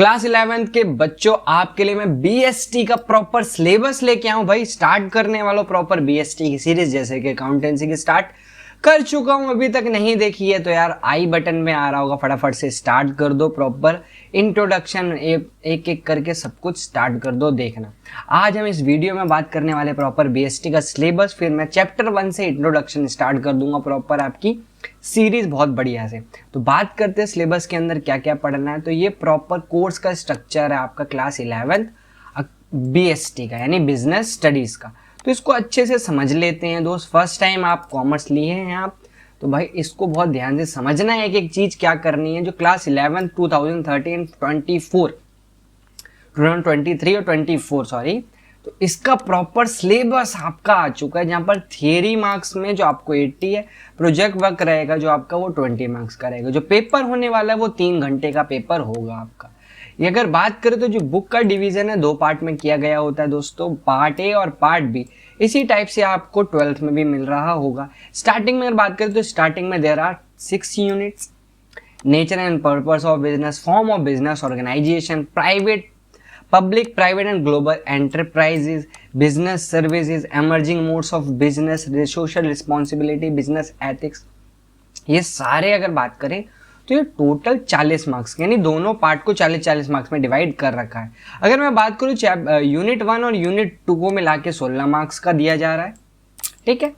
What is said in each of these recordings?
Class 11th के बच्चों, आपके लिए मैं बीएसटी का प्रॉपर सिलेबस लेके आऊं भाई। स्टार्ट करने वालों प्रॉपर बीएसटी की सीरीज, जैसे कि अकाउंटेंसी की स्टार्ट कर चुका हूं। अभी तक नहीं देखी है तो यार आई बटन में आ रहा होगा, फटाफट से स्टार्ट कर दो। प्रॉपर इंट्रोडक्शन एक एक करके सब कुछ स्टार्ट कर दो देखना। आज हम इस वीडियो में बात करने वाले प्रॉपर बीएसटी का सिलेबस, फिर मैं चैप्टर 1 से इंट्रोडक्शन स्टार्ट कर दूंगा प्रॉपर आपकी सीरीज बहुत बढ़िया से। तो बात करते हैं सिलेबस के अंदर क्या क्या पढ़ना है। तो ये प्रॉपर कोर्स का स्ट्रक्चर है आपका क्लास 11th बीएसटी का, यानी बिजनेस स्टडीज का। तो इसको अच्छे से समझ लेते हैं दोस्त। फर्स्ट टाइम आप कॉमर्स लिए हैं आप, तो भाई इसको बहुत ध्यान से समझना है, एक एक चीज क्या करनी है। जो क्लास 11 2013 24 2023 और 24 सॉरी, तो इसका प्रॉपर सिलेबस आपका आ चुका है, जहाँ पर थियरी मार्क्स में जो आपको 80 है, प्रोजेक्ट वर्क रहेगा जो आपका वो 20 मार्क्स का रहेगा। जो पेपर होने वाला है वो 3 घंटे का पेपर होगा आपका। ये अगर बात करें तो जो बुक का डिवीजन है 2 पार्ट में किया गया होता है दोस्तों, पार्ट ए और पार्ट बी। इसी टाइप से आपको 12th में भी मिल रहा होगा। स्टार्टिंग में अगर बात करें तो स्टार्टिंग में there are 6 units. Nature and purpose of business, form of business organisation, private public private and global enterprises, business services, emerging modes of business, social responsibility, business ethics. ये सारे अगर बात करें तो ये टोटल 40 मार्क्स, यानी दोनों पार्ट को 40-40 मार्क्स में डिवाइड कर रखा है। अगर मैं बात करूँ यूनिट 1 और यूनिट 2 को मिला के 16 मार्क्स का दिया जा रहा है, ठीक है।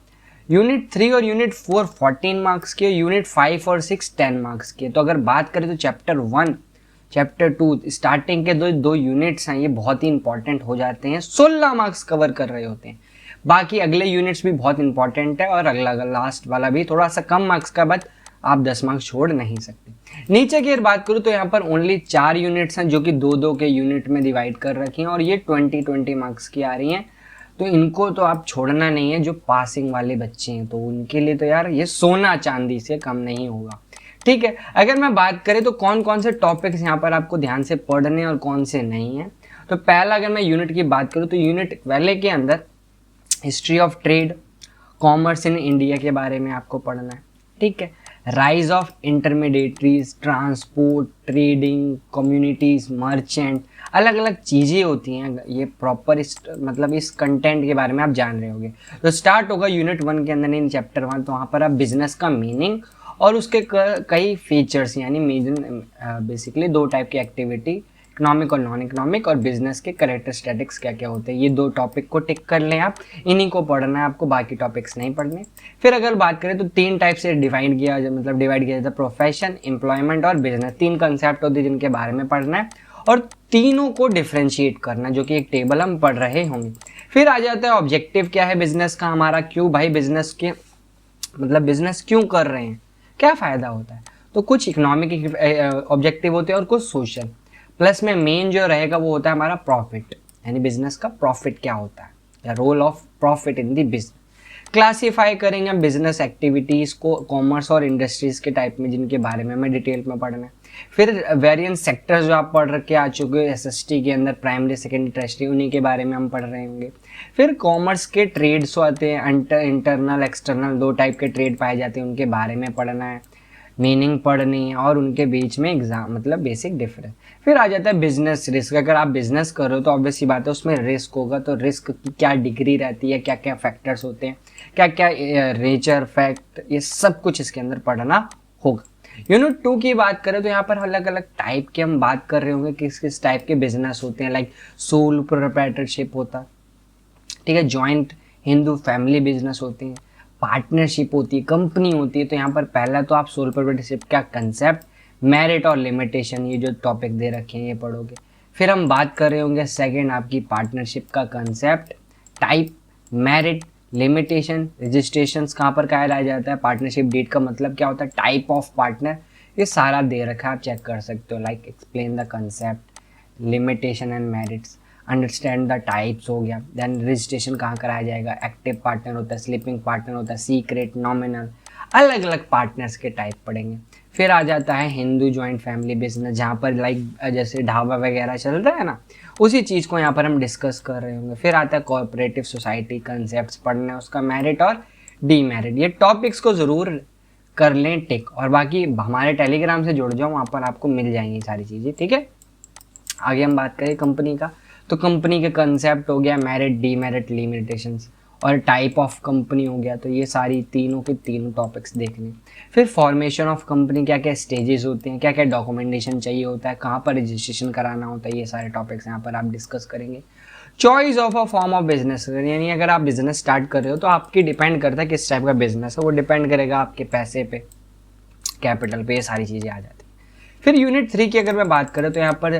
यूनिट 3 और यूनिट 4 14 मार्क्स के, यूनिट 5 और 6 10 मार्क्स के। तो अगर बात करें तो चैप्टर 1 चैप्टर 2 स्टार्टिंग के दो यूनिट्स हैं, ये बहुत ही इंपॉर्टेंट हो जाते हैं, 16 मार्क्स कवर कर रहे होते हैं। बाकी अगले यूनिट्स भी बहुत इंपॉर्टेंट है, और अगला लास्ट वाला भी थोड़ा सा कम मार्क्स का, बट आप 10 मार्क्स छोड़ नहीं सकते। नीचे की अगर बात करूँ तो यहाँ पर ओनली 4 यूनिट्स हैं, जो कि 2-2 के यूनिट में डिवाइड कर रखी हैं, और ये 20-20 मार्क्स की आ रही हैं। तो इनको तो आप छोड़ना नहीं है। जो पासिंग वाले बच्चे हैं तो उनके लिए तो यार ये सोना चांदी से कम नहीं होगा, ठीक है। अगर मैं बात करें तो कौन कौन से टॉपिक्स यहाँ पर आपको ध्यान से पढ़ने और कौन से नहीं है। तो पहला अगर मैं यूनिट की बात करूँ तो यूनिट पहले के अंदर history of trade, commerce in India के बारे में आपको पढ़ना है, ठीक है। Rise of intermediaries, transport, trading, communities, merchant, अलग अलग चीज़ें होती हैं। ये प्रॉपर मतलब इस कंटेंट के बारे में आप जान रहे होंगे। तो स्टार्ट होगा यूनिट 1 के अंदर इन चैप्टर 1। तो वहाँ पर आप बिजनेस का मीनिंग और उसके कई फीचर्स, यानी बेसिकली 2 टाइप की एक्टिविटी, इकोनॉमिक और नॉन इकोनॉमिक, और बिजनेस के कैरेक्टरिस्टिक्स क्या क्या होते हैं, ये 2 टॉपिक को टिक कर लें आप। इन्हीं को पढ़ना है आपको, बाकी टॉपिक्स नहीं पढ़ने। फिर अगर बात करें तो 3 टाइप से डिवाइड किया जाता है, प्रोफेशन, एम्प्लॉयमेंट और बिजनेस। 3 कंसेप्ट होते हैं जिनके बारे में पढ़ना है, और तीनों को डिफ्रेंशिएट करना, जो कि एक टेबल हम पढ़ रहे होंगे। फिर आ जाता है ऑब्जेक्टिव क्या है बिजनेस का हमारा, क्यों भाई बिजनेस के बिजनेस क्यों कर रहे हैं, क्या फ़ायदा होता है। तो कुछ इकोनॉमिक ऑब्जेक्टिव होते हैं और कुछ सोशल। प्लस में मेन जो रहेगा वो होता है हमारा प्रॉफिट, यानी बिजनेस का प्रॉफिट क्या होता है, या role of profit in the business. Classify करेंगे हम बिजनेस एक्टिविटीज़ को कॉमर्स और इंडस्ट्रीज़ के टाइप में, जिनके बारे में हमें डिटेल में पढ़ना है। फिर वेरियंट सेक्टर्स जो आप पढ़ रखे आ चुके हो एसएसटी के अंदर, प्राइमरी सेकेंडरी टर्शियरी, उन्हीं के बारे में हम पढ़ रहे होंगे। फिर कॉमर्स के ट्रेड्स आते हैं, इंटरनल एक्सटर्नल 2 टाइप के ट्रेड पाए जाते हैं, उनके बारे में पढ़ना है, मीनिंग पढ़नी है, और उनके बीच में एग्जाम बेसिक डिफरेंस। फिर आ जाता है बिजनेस रिस्क। अगर आप बिजनेस कर रहे हो तो ऑब्वियस सी बात है उसमें रिस्क होगा। तो रिस्क की क्या डिग्री रहती है, क्या क्या फैक्टर्स होते हैं, क्या क्या नेचर फैक्ट, ये सब कुछ इसके अंदर पढ़ना होगा। यूनिट 2 की बात करें तो यहाँ पर अलग अलग टाइप के हम बात कर रहे होंगे, किस किस टाइप के बिजनेस होते हैं। लाइक सोल प्रोप्राइटरशिप होता है, ठीक है, जॉइंट हिंदू फैमिली बिजनेस होते हैं, पार्टनरशिप होती है, कंपनी होती है। तो यहाँ पर पहला तो आप सोल प्रोप्राइटरशिप का कंसेप्ट, मेरिट और लिमिटेशन, ये जो टॉपिक दे रखे हैं ये पढ़ोगे। फिर हम बात कर रहे होंगे सेकंड आपकी पार्टनरशिप का concept, type, merit, limitation, registrations कहाँ पर कहा जाता है, पार्टनरशिप डेट का मतलब क्या होता है, टाइप ऑफ पार्टनर, ये सारा दे रखा है, आप चेक कर सकते हो। Like explain the concept, limitation and merits, understand the types हो गया। देन रजिस्ट्रेशन कहाँ कराया जाएगा, एक्टिव पार्टनर होता है, स्लीपिंग पार्टनर होता है, सीक्रेट, नॉमिनल, अलग अलग पार्टनर्स के टाइप पढ़ेंगे। फिर आ जाता है हिंदू जॉइंट फैमिली बिजनेस, जहाँ पर लाइक जैसे ढाबा वगैरह चलता है ना, उसी चीज़ को यहाँ पर हम डिस्कस कर रहे होंगे। फिर आता है कोऑपरेटिव सोसाइटी, कंसेप्ट्स पढ़ना है, उसका मेरिट और डीमेरिट। ये टॉपिक्स को ज़रूर कर लें टिक, और बाकी हमारे टेलीग्राम से जुड़ जाओ, वहाँ पर आपको मिल जाएंगी सारी चीज़ें, ठीक है। आगे हम बात करें कंपनी का, तो कंपनी के कंसेप्ट हो गया, मेरिट डीमेरिट लिमिटेशंस, और टाइप ऑफ कंपनी हो गया। तो ये सारी तीनों के तीनों टॉपिक्स देखने। फिर फॉर्मेशन ऑफ कंपनी, क्या क्या स्टेजेस होते हैं, क्या क्या डॉक्यूमेंटेशन चाहिए होता है, कहाँ पर रजिस्ट्रेशन कराना होता है, ये सारे टॉपिक्स यहाँ पर आप डिस्कस करेंगे। Choice of a form of business, यानी अगर आप बिजनेस स्टार्ट कर रहे हो तो आपकी डिपेंड करता है किस टाइप का बिजनेस है, वो डिपेंड करेगा आपके पैसे पे, कैपिटल पे, ये सारी चीज़ें आ जाती हैं। फिर यूनिट 3 की अगर मैं बात करूँ तो यहाँ पर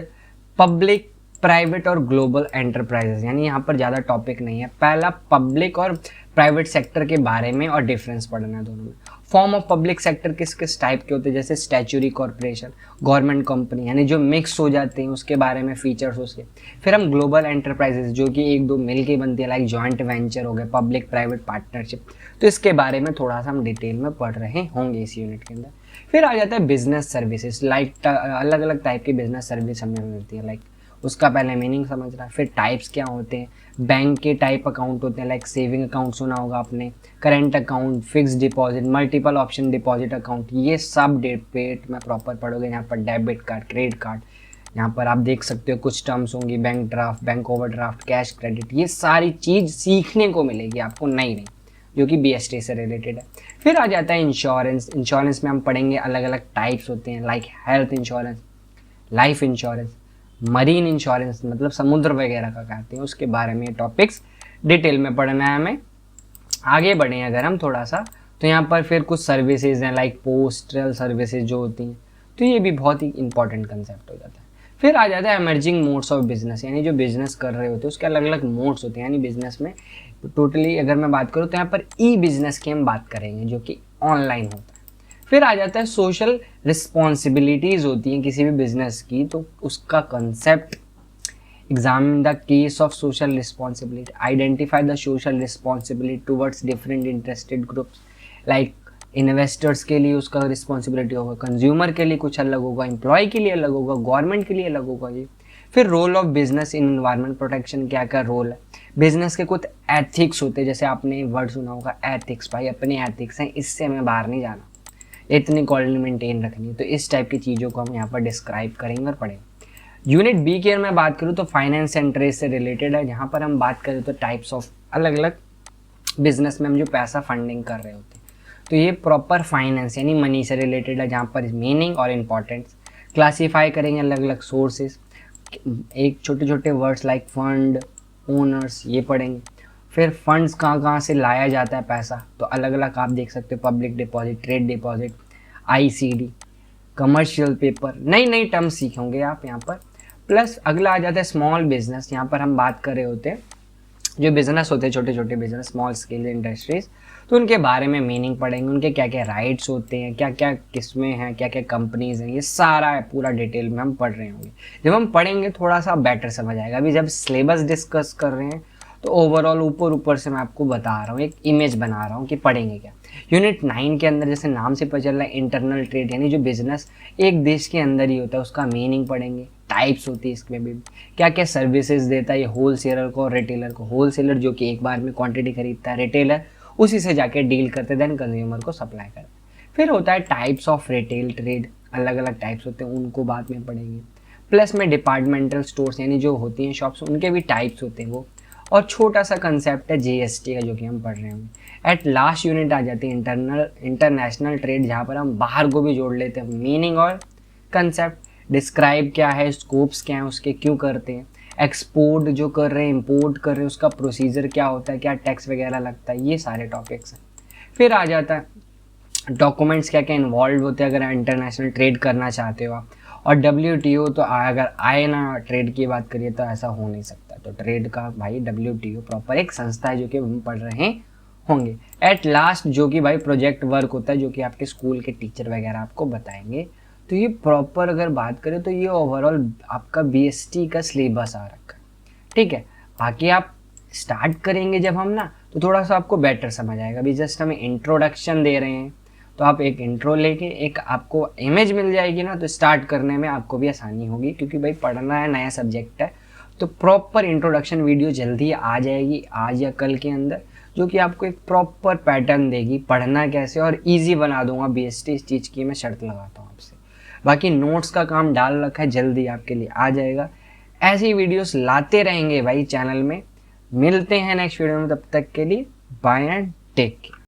पब्लिक, प्राइवेट और ग्लोबल एंटरप्राइजेस, यानी यहाँ पर ज़्यादा टॉपिक नहीं है। पहला पब्लिक और प्राइवेट सेक्टर के बारे में और डिफरेंस पढ़ना है दोनों में। फॉर्म ऑफ पब्लिक सेक्टर किस किस टाइप के होते हैं, जैसे स्टैच्यूरी कॉर्पोरेशन, गवर्नमेंट कंपनी, यानी जो मिक्स हो जाते हैं उसके बारे में, फीचर्स उसके। फिर हम ग्लोबल एंटरप्राइजेस, जो कि एक दो मिल के बनती है, लाइक जॉइंट वेंचर हो गए, पब्लिक प्राइवेट पार्टनरशिप, तो इसके बारे में थोड़ा सा हम डिटेल में पढ़ रहे होंगे इस यूनिट के अंदर। फिर आ जाता है बिजनेस सर्विसेज, लाइक अलग अलग टाइप की बिजनेस सर्विस हमें मिलती है, लाइक उसका पहले मीनिंग समझना। फिर टाइप्स क्या होते हैं, बैंक के टाइप अकाउंट होते हैं, लाइक सेविंग अकाउंट सुना होगा आपने, current account, fix deposit, multiple option deposit account, ये सब डेट में प्रॉपर पढ़ोगे। यहाँ पर डेबिट कार्ड, क्रेडिट कार्ड, यहाँ पर आप देख सकते हो कुछ टर्म्स होंगी, bank draft, bank overdraft, cash credit, ये सारी चीज़ सीखने को मिलेगी आपको नई नई, जो कि BST से रिलेटेड है। फिर आ जाता है इंश्योरेंस। इंश्योरेंस में हम पढ़ेंगे अलग अलग टाइप्स होते हैं, like health insurance, life insurance, marine insurance, मतलब समुद्र वगैरह का कहते हैं, उसके बारे में टॉपिक्स डिटेल में पढ़ना है हमें। आगे बढ़े अगर हम थोड़ा सा, तो यहाँ पर फिर कुछ सर्विसेज हैं, लाइक पोस्टल सर्विसेज जो होती हैं, तो ये भी बहुत ही इंपॉर्टेंट कंसेप्ट हो जाता है। फिर आ जाता है इमर्जिंग मोड्स ऑफ बिजनेस, यानी जो बिजनेस कर रहे होते हैं उसके अलग अलग मोड्स होते हैं, यानी बिजनेस में टोटली अगर मैं बात करूँ तो यहाँ पर ई बिजनेस की हम बात करेंगे, जो कि ऑनलाइन होता है। फिर आ जाता है सोशल रिस्पॉन्सिबिलिटीज़ होती हैं किसी भी बिजनेस की, तो उसका concept, examine the case of social responsibility, identify the social responsibility towards different interested groups, like investors के लिए उसका रिस्पॉन्सिबिलिटी होगा, कंज्यूमर के लिए कुछ अलग होगा, एम्प्लॉय के लिए अलग होगा, गवर्नमेंट के लिए अलग होगा ये। फिर role of business in environment protection, क्या क्या रोल है, बिजनेस के कुछ एथिक्स होते हैं, जैसे आपने वर्ड सुना होगा एथिक्स, भाई अपने एथिक्स हैं, इससे हमें बाहर नहीं जाना, इतनी क्वालिटी मेंटेन रखनी है, तो इस टाइप की चीज़ों को हम यहाँ पर डिस्क्राइब करेंगे और पढ़ेंगे। यूनिट बी की अगर मैं बात करूँ तो फाइनेंस एंड ट्रेड से रिलेटेड है, जहाँ पर हम बात करें तो टाइप्स ऑफ अलग अलग बिजनेस में हम जो पैसा फंडिंग कर रहे होते हैं, तो ये प्रॉपर फाइनेंस यानी मनी से रिलेटेड है, जहाँ पर मीनिंग और इम्पॉर्टेंस क्लासीफाई करेंगे अलग अलग सोर्सेज, एक छोटे छोटे वर्ड्स लाइक फंड, ओनर्स, ये पढ़ेंगे। फिर फंड्स कहाँ कहाँ से लाया जाता है पैसा, तो अलग अलग आप देख सकते हो, public deposit, trade deposit, ICD, commercial paper, नई नई टर्म सीखेंगे आप यहाँ पर। प्लस अगला आ जाता है स्मॉल बिजनेस, यहाँ पर हम बात कर रहे होते हैं जो बिजनेस होते हैं, छोटे छोटे बिजनेस, स्मॉल स्केल इंडस्ट्रीज, तो उनके बारे में मीनिंग पढ़ेंगे, उनके क्या क्या राइट्स होते हैं, क्या क्या किस्में हैं, क्या क्या कंपनीज हैं, ये सारा पूरा डिटेल में हम पढ़ रहे होंगे। जब हम पढ़ेंगे थोड़ा सा बेटर समझ आएगा। अभी जब सिलेबस डिस्कस कर रहे हैं तो ओवरऑल ऊपर ऊपर से मैं आपको बता रहा हूँ, एक इमेज बना रहा हूँ कि पढ़ेंगे क्या। यूनिट 9 के अंदर जैसे नाम से पता चल रहा है इंटरनल ट्रेड, यानी जो बिजनेस एक देश के अंदर ही होता है उसका मीनिंग पढ़ेंगे, टाइप्स होती है इसमें भी, क्या क्या सर्विसेज देता है ये होलसेलर को और रिटेलर को। होलसेलर जो कि एक बार में क्वांटिटी खरीदता है, रिटेलर उसी से जाके डील करते देन कंज्यूमर को सप्लाई करते। फिर होता है टाइप्स ऑफ रिटेल ट्रेड, अलग अलग टाइप्स होते हैं, उनको बाद में पढ़ेंगे। प्लस में डिपार्टमेंटल स्टोर्स यानी जो होती हैं शॉप्स, उनके भी टाइप्स होते हैं वो। और छोटा सा कंसेप्ट है GST का जो कि हम पढ़ रहे होंगे। एट लास्ट यूनिट आ जाती है इंटरनेशनल ट्रेड, जहाँ पर हम बाहर को भी जोड़ लेते हैं, मीनिंग और कंसेप्ट, डिस्क्राइब क्या है, स्कोप्स क्या है उसके, क्यों करते हैं, एक्सपोर्ट जो कर रहे हैं, इंपोर्ट कर रहे हैं, उसका प्रोसीजर क्या होता है, क्या टैक्स वगैरह लगता है, ये सारे टॉपिक्स हैं। फिर आ जाता है डॉक्यूमेंट्स क्या क्या इन्वॉल्व होते हैं अगर इंटरनेशनल ट्रेड करना चाहते हो आप। और WTO, तो अगर आए ना ट्रेड की बात करिए तो ऐसा हो नहीं सकता, तो ट्रेड का भाई WTO प्रॉपर एक संस्था है जो कि हम पढ़ रहे होंगे। एट लास्ट जो कि भाई प्रोजेक्ट वर्क होता है, जो कि आपके स्कूल के टीचर वगैरह आपको बताएंगे। तो ये प्रॉपर अगर बात करें तो ये ओवरऑल आपका BST का सिलेबस आ रखा है, ठीक है। बाकी आप स्टार्ट करेंगे जब हम ना, तो थोड़ा सा आपको बेटर समझ आएगा। अभी जस्ट हमें इंट्रोडक्शन दे रहे हैं, तो आप एक इंट्रो लेके एक आपको इमेज मिल जाएगी ना, तो स्टार्ट करने में आपको भी आसानी होगी, क्योंकि भाई पढ़ना है, नया सब्जेक्ट है, तो प्रॉपर इंट्रोडक्शन वीडियो जल्दी आ जाएगी आज या कल के अंदर, जो कि आपको एक प्रॉपर पैटर्न देगी पढ़ना कैसे, और ईजी बना दूंगा BST, इस चीज़ की मैं शर्त लगाता हूँ आपसे। बाकी नोट्स का काम डाल रखा है, जल्दी आपके लिए आ जाएगा। ऐसी वीडियोस लाते रहेंगे भाई चैनल में। मिलते हैं नेक्स्ट वीडियो में, तब तक के लिए बाय एंड टेक केयर।